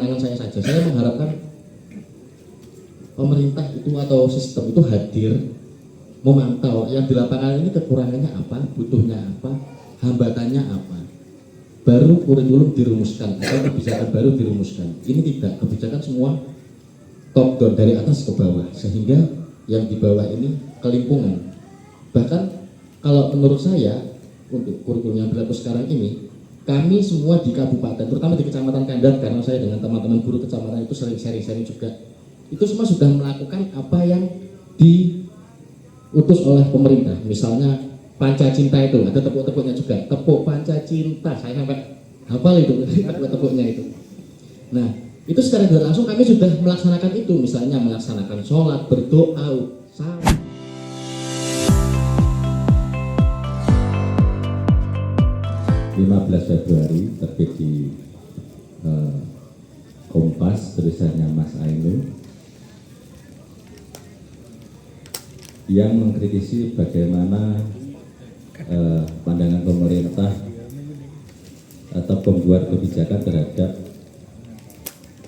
saya saja. Saya mengharapkan pemerintah itu atau sistem itu hadir memantau yang di lapangan ini kekurangannya apa, butuhnya apa, hambatannya apa. Baru kurikulum dirumuskan atau kebijakan baru dirumuskan. Ini tidak, kebijakan semua top down dari atas ke bawah, sehingga yang di bawah ini kelimpungan. Bahkan kalau menurut saya untuk kurikulum yang berlaku sekarang ini, kami semua di kabupaten, terutama di Kecamatan Kandat, karena saya dengan teman-teman guru kecamatan itu sering sharing-sharing juga, itu semua sudah melakukan apa yang diutus oleh pemerintah. Misalnya Panca Cinta itu, ada tepuk-tepuknya juga, tepuk Panca Cinta, saya sampai hafal itu tepuk-tepuknya itu. Nah, itu secara tidak langsung kami sudah melaksanakan itu, misalnya melaksanakan sholat, berdoa, salat. 15 Februari terbit di Kompas, tulisannya Mas Ainul yang mengkritisi bagaimana pandangan pemerintah atau pembuat kebijakan terhadap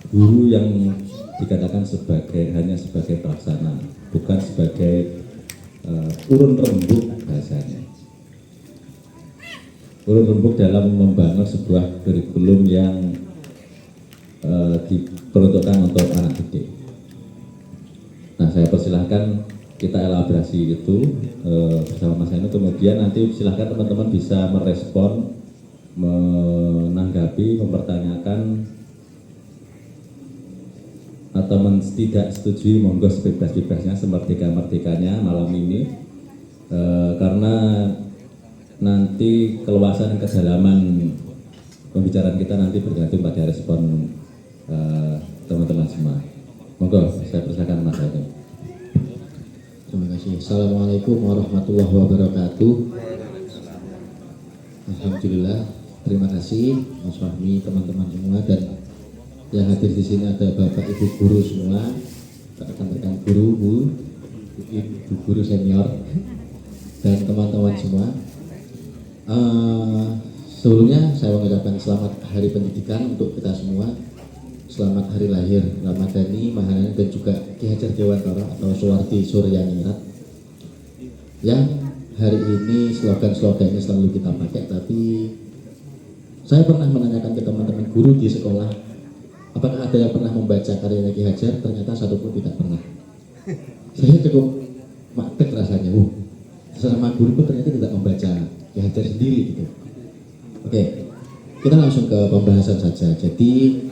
guru yang dikatakan hanya sebagai pelaksana, bukan sebagai urun rembuk bahasanya. Urun rembuk dalam membangun sebuah kurikulum yang diperuntukkan untuk anak didik. Nah, saya persilahkan kita elaborasi itu bersama Mas Eno. Kemudian nanti silahkan teman-teman bisa merespon, menanggapi, mempertanyakan atau tidak setujui, monggo sebebas-bebasnya, semerdeka-merdekanya malam ini, karena nanti keluasan dan kedalaman pembicaraan kita nanti bergantung pada respon teman-teman semua. Monggo, saya persilakan Mas Eno. Terima kasih. Assalamualaikum warahmatullahi wabarakatuh. Alhamdulillah, terima kasih Mas Fahmi, teman-teman semua, dan yang hadir di sini ada Bapak Ibu guru semua, rekan-rekan guru, ibu guru senior, dan teman-teman semua. Sebelumnya saya mengucapkan selamat Hari Pendidikan untuk kita semua. Selamat Hari Lahir Ramadhani Mahanani dan juga Ki Hajar Dewantara atau Suwardi Suryaningrat, yang hari ini slogan-slogannya selalu kita pakai. Tapi saya pernah menanyakan ke teman-teman guru di sekolah, apakah ada yang pernah membaca karyanya Ki Hajar? Ternyata satu pun tidak pernah. Saya cukup maktek rasanya. Sesama guru pun ternyata tidak membaca Ki Hajar sendiri gitu. Oke, kita langsung ke pembahasan saja. Jadi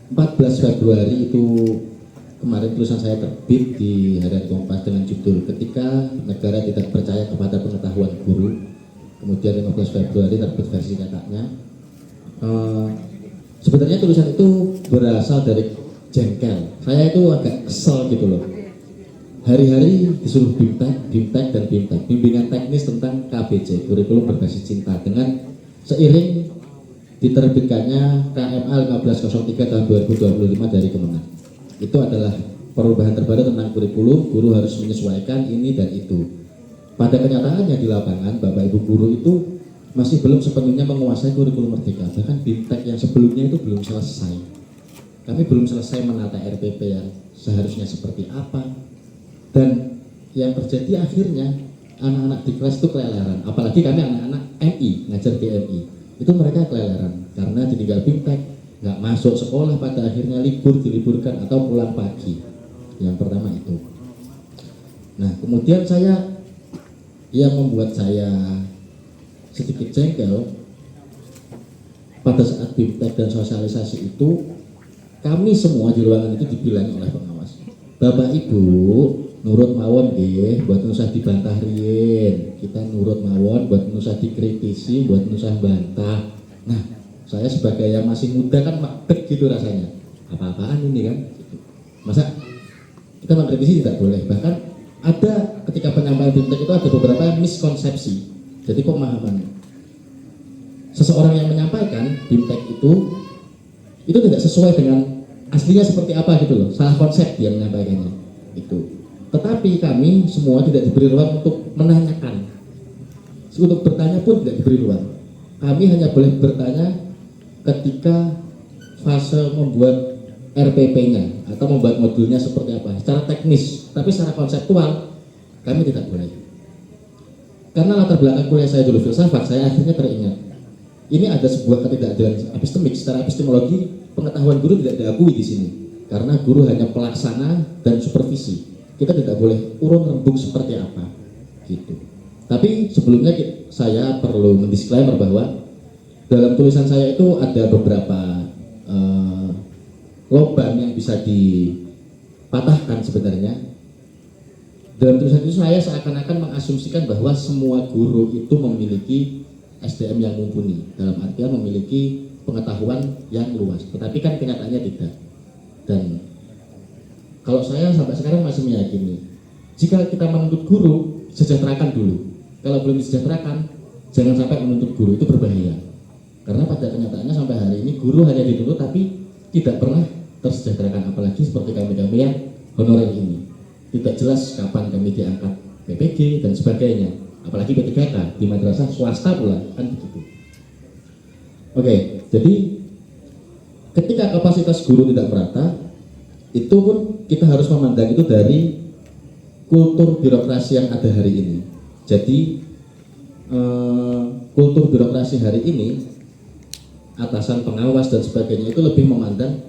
14 Februari itu kemarin tulisan saya terbit di Harian Kompas dengan judul "Ketika Negara Tidak Percaya Kepada Pengetahuan Guru". Kemudian 15 Februari terbit versi kakaknya. Sebenarnya tulisan itu berasal dari jengkel. Saya itu agak kesel gitu loh. Hari-hari disuruh BIMTEK dan BIMTEK, bimbingan teknis tentang KBC, kurikulum berbasis cinta, dengan seiring diterbitkannya KMA 1503 tahun 2025 dari Kemenag. Itu adalah perubahan terbaru tentang kurikulum, guru harus menyesuaikan ini dan itu. Pada kenyataannya di lapangan, Bapak Ibu guru itu masih belum sepenuhnya menguasai kurikulum Merdeka. Bahkan BIMTEK yang sebelumnya itu belum selesai. Kami belum selesai menata RPP yang seharusnya seperti apa. Dan yang terjadi akhirnya anak-anak di kelas itu keleleran. Apalagi kami anak-anak MI, ngajar di MI. Itu mereka keleleran karena ditinggal BIMTEK, nggak masuk sekolah, pada akhirnya diliburkan atau pulang pagi. Yang pertama itu. Nah, kemudian yang membuat saya sedikit jengkel pada saat BIMTEK dan sosialisasi itu, kami semua di ruangan itu dibilangi oleh pengawas, Bapak Ibu nurut mawon nggih, buat usah dibantah rien. Kita nurut mawon, buat usah dikritisi, buat usah bantah. Nah, saya sebagai yang masih muda kan makbet gitu rasanya. Apa-apaan ini kan? Masa kita mengkritisi tidak boleh. Bahkan ada ketika penyampaian BIMTEK itu ada beberapa miskonsepsi. Jadi pemahaman seseorang yang menyampaikan BIMTEK itu tidak sesuai dengan aslinya seperti apa gitu loh. Salah konsep dia menyampaikannya itu. Tetapi kami semua tidak diberi ruang untuk menanyakan. Untuk bertanya pun tidak diberi ruang. Kami hanya boleh bertanya ketika fase membuat RPP-nya atau membuat modulnya seperti apa secara teknis, tapi secara konseptual kami tidak boleh. Karena latar belakang kuliah saya dulu filsafat, saya akhirnya teringat ini ada sebuah ketidakadilan epistemik. Secara epistemologi pengetahuan guru tidak diakui di sini karena guru hanya pelaksana dan supervisi. Kita tidak boleh urun rembuk seperti apa gitu. Tapi sebelumnya saya perlu mendisklaimer bahwa dalam tulisan saya itu ada beberapa lubang yang bisa dipatahkan sebenarnya. Dalam tulisan itu saya seakan-akan mengasumsikan bahwa semua guru itu memiliki SDM yang mumpuni, dalam artian memiliki pengetahuan yang luas, tetapi kan kenyataannya tidak. Dan kalau saya sampai sekarang masih meyakini, jika kita menuntut guru, sejahterakan dulu. Kalau belum disejahterakan, jangan sampai menuntut guru, itu berbahaya. Karena pada kenyataannya sampai hari ini guru hanya dituntut tapi tidak pernah tersejahterakan, apalagi seperti kami-kami yang honorer ini. Tidak jelas kapan kami diangkat PPG dan sebagainya, apalagi P3K di madrasah swasta pula, kan begitu. Oke, jadi ketika kapasitas guru tidak merata, itu pun kita harus memandang itu dari kultur birokrasi yang ada hari ini. Jadi kultur birokrasi hari ini, atasan, pengawas dan sebagainya itu lebih memandang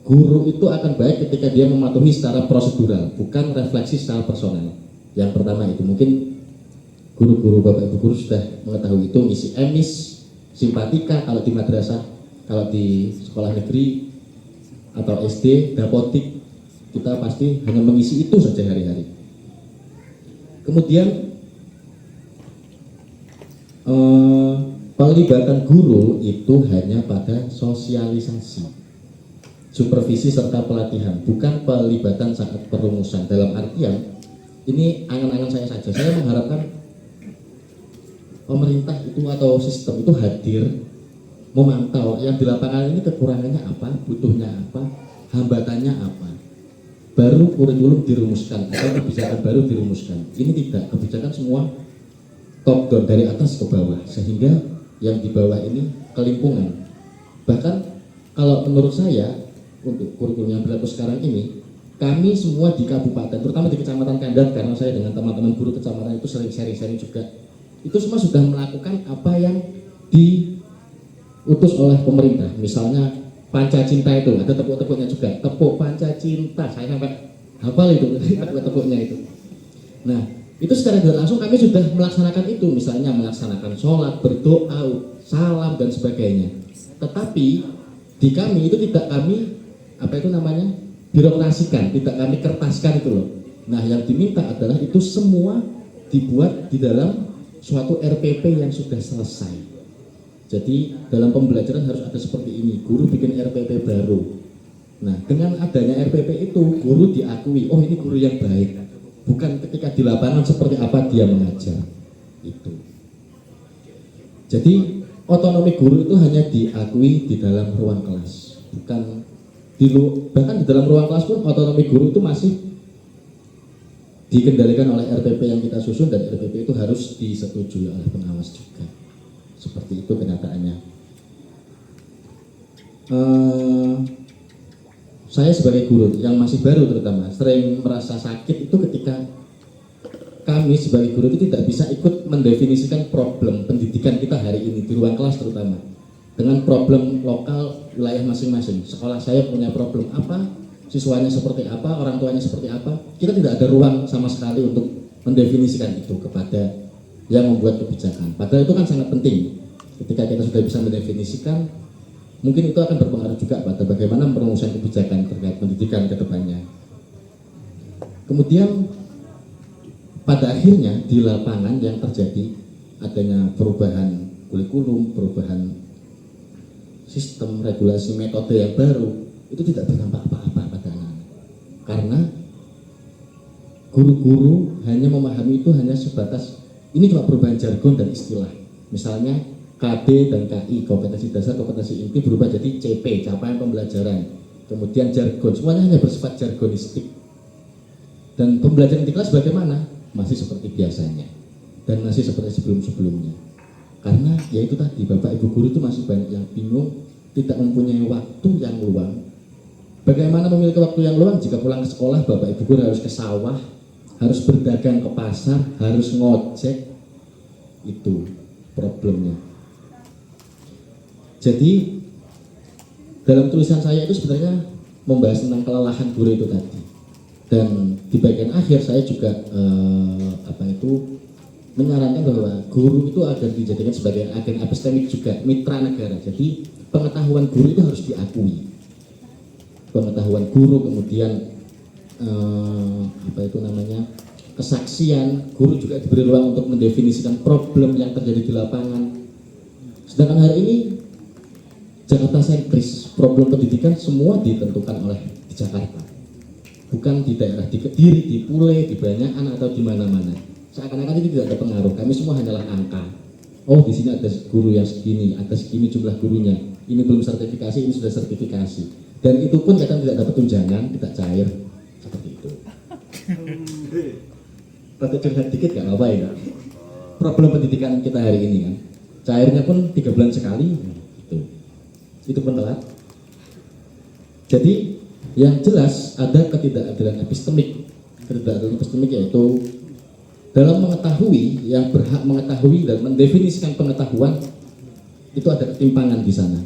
guru itu akan baik ketika dia mematuhi secara prosedural, bukan refleksi secara personal. Yang pertama itu mungkin guru-guru, bapak ibu guru sudah mengetahui itu, ngisi emis, simpatika kalau di madrasah, kalau di sekolah negeri atau SD, dapodik, kita pasti hanya mengisi itu saja hari-hari. Kemudian pelibatan guru itu hanya pada sosialisasi, supervisi serta pelatihan, bukan pelibatan saat perumusan. Dalam artian ini angan-angan saya saja, saya mengharapkan pemerintah itu atau sistem itu hadir memantau yang di lapangan ini kekurangannya apa, butuhnya apa, hambatannya apa, baru kurikulum dirumuskan atau kebijakan baru dirumuskan. Ini tidak, kebijakan semua top down dari atas ke bawah, sehingga yang di bawah ini kelimpungan. Bahkan kalau menurut saya untuk kurikulum yang berlaku sekarang ini, kami semua di kabupaten, terutama di Kecamatan Kandan, karena saya dengan teman-teman guru kecamatan itu sering sharing-sharing juga, itu semua sudah melakukan apa yang diutus oleh pemerintah. Misalnya Panca Cinta itu, ada tepuk-tepuknya juga, tepuk Panca Cinta, saya sampai hafal itu tepuk-tepuknya itu. Nah, itu secara tidak langsung kami sudah melaksanakan itu, misalnya melaksanakan sholat, berdoa, salam dan sebagainya. Tetapi di kami itu tidak kami birokrasikan, tidak kami kertaskan itu loh. Nah, yang diminta adalah itu semua dibuat di dalam suatu RPP yang sudah selesai. Jadi dalam pembelajaran harus ada seperti ini, guru bikin RPP baru. Nah, dengan adanya RPP itu guru diakui, oh ini guru yang baik, bukan ketika di lapangan seperti apa dia mengajar itu. Jadi otonomi guru itu hanya diakui di dalam ruang kelas, bukan bahkan di dalam ruang kelas pun otonomi guru itu masih dikendalikan oleh RPP yang kita susun, dan RPP itu harus disetujui oleh pengawas juga. Seperti itu kenyataannya. Saya sebagai guru yang masih baru terutama sering merasa sakit itu ketika kami sebagai guru itu tidak bisa ikut mendefinisikan problem pendidikan kita hari ini di ruang kelas, terutama dengan problem lokal wilayah masing-masing. Sekolah saya punya problem apa, siswanya seperti apa, orang tuanya seperti apa. Kita tidak ada ruang sama sekali untuk mendefinisikan itu kepada yang membuat kebijakan. Padahal itu kan sangat penting. Ketika kita sudah bisa mendefinisikan, mungkin itu akan berpengaruh juga pada bagaimana perumusan kebijakan terkait pendidikan ke depannya. Kemudian pada akhirnya di lapangan yang terjadi adanya perubahan kurikulum, perubahan sistem, regulasi, metode yang baru, itu tidak berdampak apa-apa pada anak-anak. Karena guru-guru hanya memahami itu hanya sebatas, ini cuma perubahan jargon dan istilah. Misalnya KB dan KI, kompetensi dasar, kompetensi inti, berubah jadi CP, capaian pembelajaran. Kemudian jargon, semuanya hanya bersifat jargonistik. Dan pembelajaran di kelas bagaimana? Masih seperti biasanya dan masih seperti sebelum-sebelumnya. Karena ya itu tadi, bapak ibu guru itu masih banyak yang bingung tidak mempunyai waktu yang luang. Bagaimana memiliki waktu yang luang jika pulang ke sekolah Bapak Ibu guru harus ke sawah, harus berdagang ke pasar, harus ngojek? Itu problemnya. Jadi dalam tulisan saya itu sebenarnya membahas tentang kelelahan guru itu tadi. Dan di bagian akhir saya juga menyarankan bahwa guru itu agar dijadikan sebagai agen epistemik juga, mitra negara. Jadi pengetahuan guru itu harus diakui. Pengetahuan guru, kemudian kesaksian guru juga diberi ruang untuk mendefinisikan problem yang terjadi di lapangan. Sedangkan hari ini Jakarta sentris, problem pendidikan semua ditentukan oleh di Jakarta, bukan di daerah di Kediri, di Pule, di Banyakan atau di mana-mana. Seakan-akan itu tidak ada pengaruh. Kami semua hanyalah angka. Oh, di sini ada guru yang segini, ada segini jumlah gurunya. Ini belum sertifikasi, ini sudah sertifikasi. Dan itu pun kadang tidak dapat tunjangan, tidak cair seperti itu. Rada curhat dikit gak apa-apa ya. Problem pendidikan kita hari ini kan, cairnya pun 3 bulan sekali. Itu pun telat. Jadi yang jelas ada ketidakadilan epistemik. Ketidakadilan epistemik yaitu dalam mengetahui, yang berhak mengetahui dan mendefinisikan pengetahuan itu ada ketimpangan di sana.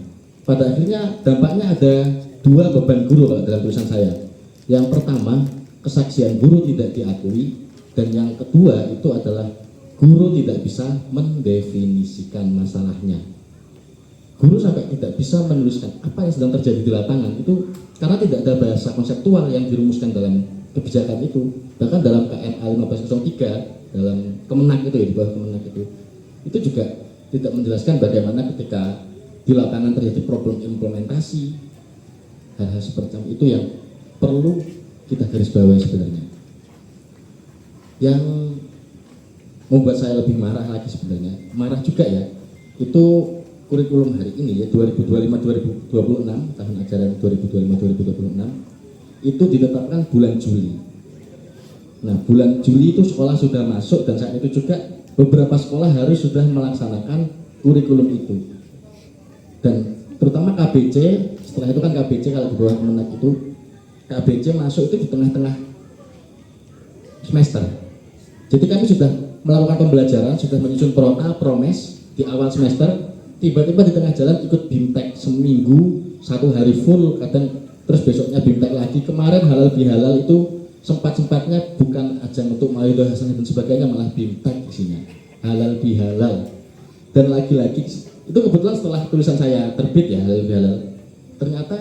Pada akhirnya dampaknya ada 2 beban guru dalam tulisan saya. Yang pertama, kesaksian guru tidak diakui, dan yang kedua itu adalah guru tidak bisa mendefinisikan masalahnya. Guru sampai tidak bisa menuliskan apa yang sedang terjadi di lapangan itu karena tidak ada bahasa konseptual yang dirumuskan dalam kebijakan itu. Bahkan dalam KMA 1503, dalam Kemenak itu ya, di bawah Kemenak itu juga tidak menjelaskan bagaimana ketika di lapangan terjadi problem implementasi. Hal-hal seperti itu yang perlu kita garis bawahi sebenarnya. Yang membuat saya lebih marah lagi sebenarnya, marah juga ya, itu kurikulum hari ini ya, 2025-2026, tahun ajaran 2025-2026 itu ditetapkan bulan Juli. Nah, bulan Juli itu sekolah sudah masuk, dan saat itu juga beberapa sekolah harus sudah melaksanakan kurikulum itu. Dan terutama KBC, setelah itu kan KBC kalau di bawah Kemenak itu KBC masuk itu di tengah-tengah semester. Jadi kami sudah melakukan pembelajaran, sudah menyusun prota, promes di awal semester, tiba-tiba di tengah jalan ikut BIMTEK seminggu, 1 hari full, kadang terus besoknya BIMTEK lagi. Kemarin halal bihalal itu sempat-sempatnya bukan ajang untuk maido hasanah dan sebagainya, malah BIMTEK isinya halal bihalal. Dan lagi-lagi itu kebetulan setelah tulisan saya terbit ya, halal bihalal, ternyata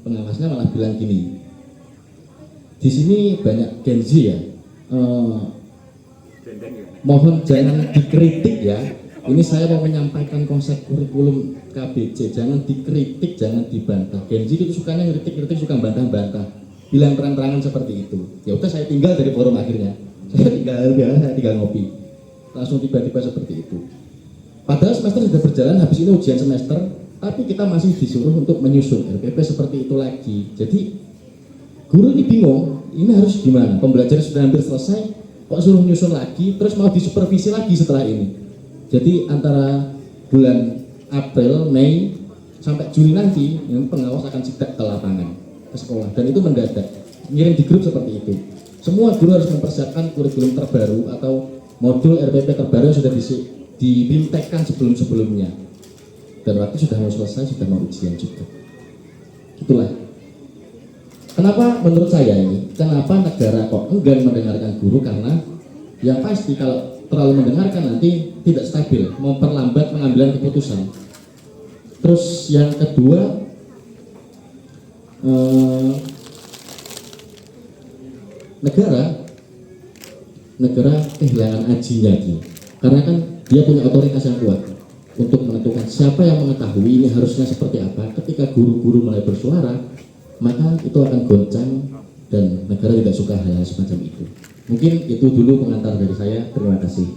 pengawasnya malah bilang gini, di sini banyak Gen Z ya, mohon jangan dikritik ya. Ini saya mau menyampaikan konsep kurikulum KBC, jangan dikritik, jangan dibantah. Gen Z itu sukanya ngeritik-ngeritik, suka bantah-bantah, bilang terang-terangan seperti itu. Ya udah, saya tinggal dari forum akhirnya. Saya tinggal ngopi. Langsung tiba-tiba seperti itu. Padahal semester sudah berjalan, habis ini ujian semester, tapi kita masih disuruh untuk menyusun RPP seperti itu lagi. Jadi guru ini bingung, ini harus gimana? Pembelajaran sudah hampir selesai, kok suruh nyusun lagi, terus mau disupervisi lagi setelah ini. Jadi antara bulan April, Mei, sampai Juni nanti, yang pengawas akan sidak ke lapangan, ke sekolah, dan itu mendadak, ngirim di grup seperti itu. Semua guru harus mempersiapkan kurikulum terbaru atau modul RPP terbaru yang sudah dibimtekkan sebelum-sebelumnya. Dan waktu sudah mau selesai, sudah mau ujian juga. Itulah. Kenapa menurut saya ini, kenapa negara kok enggan mendengarkan guru? Karena yang pasti kalau terlalu mendengarkan nanti tidak stabil, memperlambat pengambilan keputusan. Terus yang kedua, negara kehilangan ajinya dia, karena kan dia punya otoritas yang kuat untuk menentukan siapa yang mengetahui ini harusnya seperti apa. Ketika guru-guru mulai bersuara, maka itu akan goncang dan negara tidak suka hal-hal semacam itu. Mungkin itu dulu pengantar dari saya. Terima kasih.